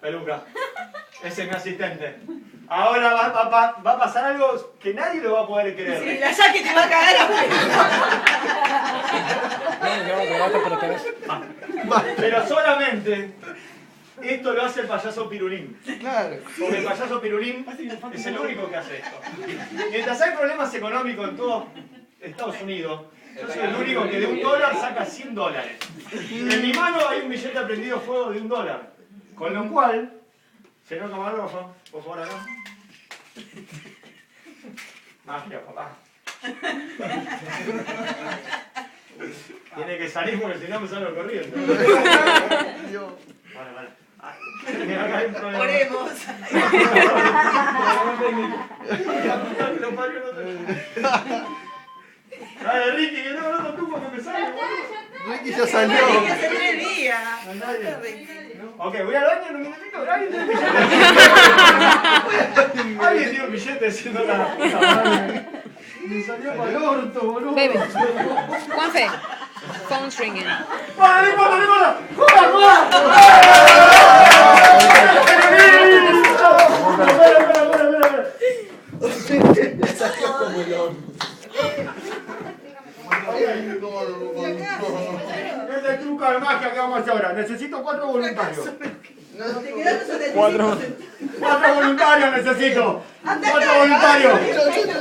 Peluca. Ese es mi asistente. Ahora va a pasar algo que nadie lo va a poder creer. Sí, la Jackie te va a cagar a Pero solamente esto lo hace el payaso Pirulín. Claro. Porque el payaso Pirulín es el único que hace esto. Mientras hay problemas económicos en todo Estados Unidos, yo soy el único que de $1 saca $100. En mi mano hay un billete prendido fuego de $1. Con lo cual, señor camarógrafo, por favor acá. Magia, papá. Tiene que salir porque si no me salgo corriendo. Vale. Acá hay un problema. Oremos. Dale, Ricky, que no tú porque me sale. Ricky ya salió. Hace 3 días. No hay nadie. Ok, voy al baño en un minutito. ¿Alguien tiene un billete? ¿Alguien tiene un billete diciendo la puta madre? Me salió para el orto, boludo. Baby. Juanfe. Phone's ringing. ¡Para, no importa! ¡Juega! Espera. Salió como el orto. Es el truco de magia que vamos a hacer ahora. Necesito 4 voluntarios. Te quedaron 75. 4 voluntarios necesito. 4 voluntarios.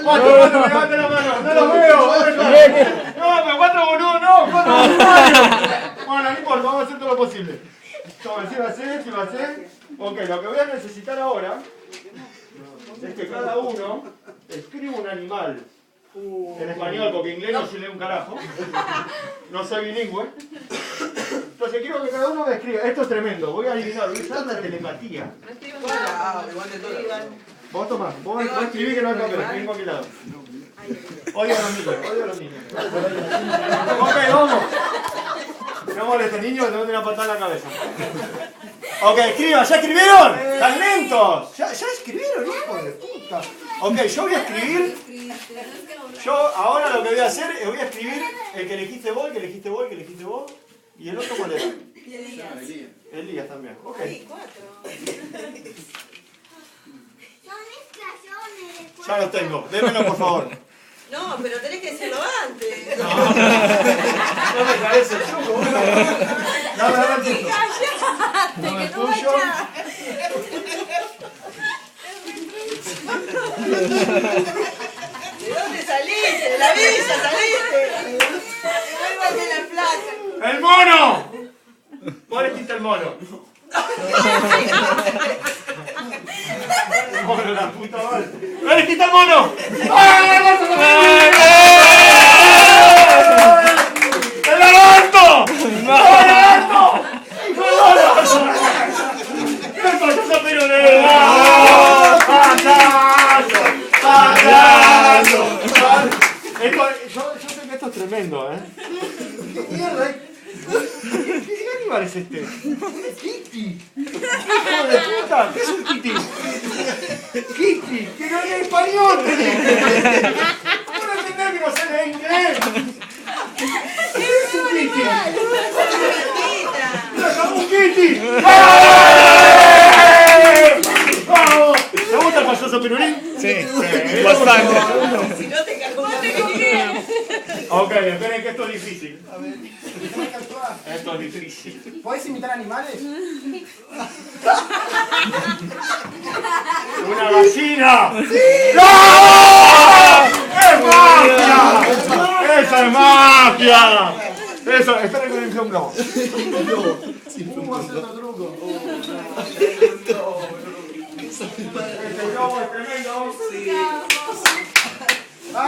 4, levante la mano. No los veo. No, pero 4 boludos no. 4 voluntarios. Bueno, no importa, vamos a hacer todo lo posible. Toma, si va a ser. Ok, lo que voy a necesitar ahora es que cada uno escriba un animal. En español, porque en inglés no se lee un carajo. No soy bilingüe. Entonces quiero que cada uno me escriba. Esto es tremendo. Voy a adivinar. Voy a usar la telepatía. Vos tomás. Vos escribí que no hay papel. Escribí en cualquier lado. Odio a los niños. Ok, vamos. No molestes, niños, te voy a patada en la cabeza. Ok, escriban. ¿Ya escribieron? ¡Están lentos! ¿Ya escribieron, hijo de puta? Ok, yo voy a escribir. Yo ahora lo que voy a hacer es voy a escribir el que elegiste vos, y el otro cuál era. Elías también. Ok. Ya lo tengo. Démelo por favor. No, pero tenés que decirlo antes. No me parece el truco. Dame el truco. Dame el tuyo. ¿De dónde saliste? ¿De la villa saliste? Igual que la plaza. ¡El mono! Vos elegiste el mono. El mono, la puta madre. ¡No elegiste el mono! ¡El lagarto! ¡El lagarto! ¡El payaso Pirulín! ¡Payaso! ¡Payaso! Yo sé que esto es tremendo, ¿eh? ¿Qué mierda? ¿Qué animal es este? ¡Kitty! ¡Hijo de puta! ¿Qué es un kitty? ¡Kitty! ¡Que no es español! ¡No entendés que no sale en inglés! ¿Qué es un kitty? ¡Un kitty! ¡Vamos! ¿Te gusta el payaso Pirulín? Sí, bastante. Si no te cagó una Ok, esperen que esto es difícil. A ver, tenés que actuar. Esto es difícil. ¿Podés imitar animales? ¡Una gallina! ¡Sí! ¡No! ¡Es magia! ¡Eso es magia! Eso, esperen que me un globo. ¿Cómo hacer otro truco? Este globo es tremendo.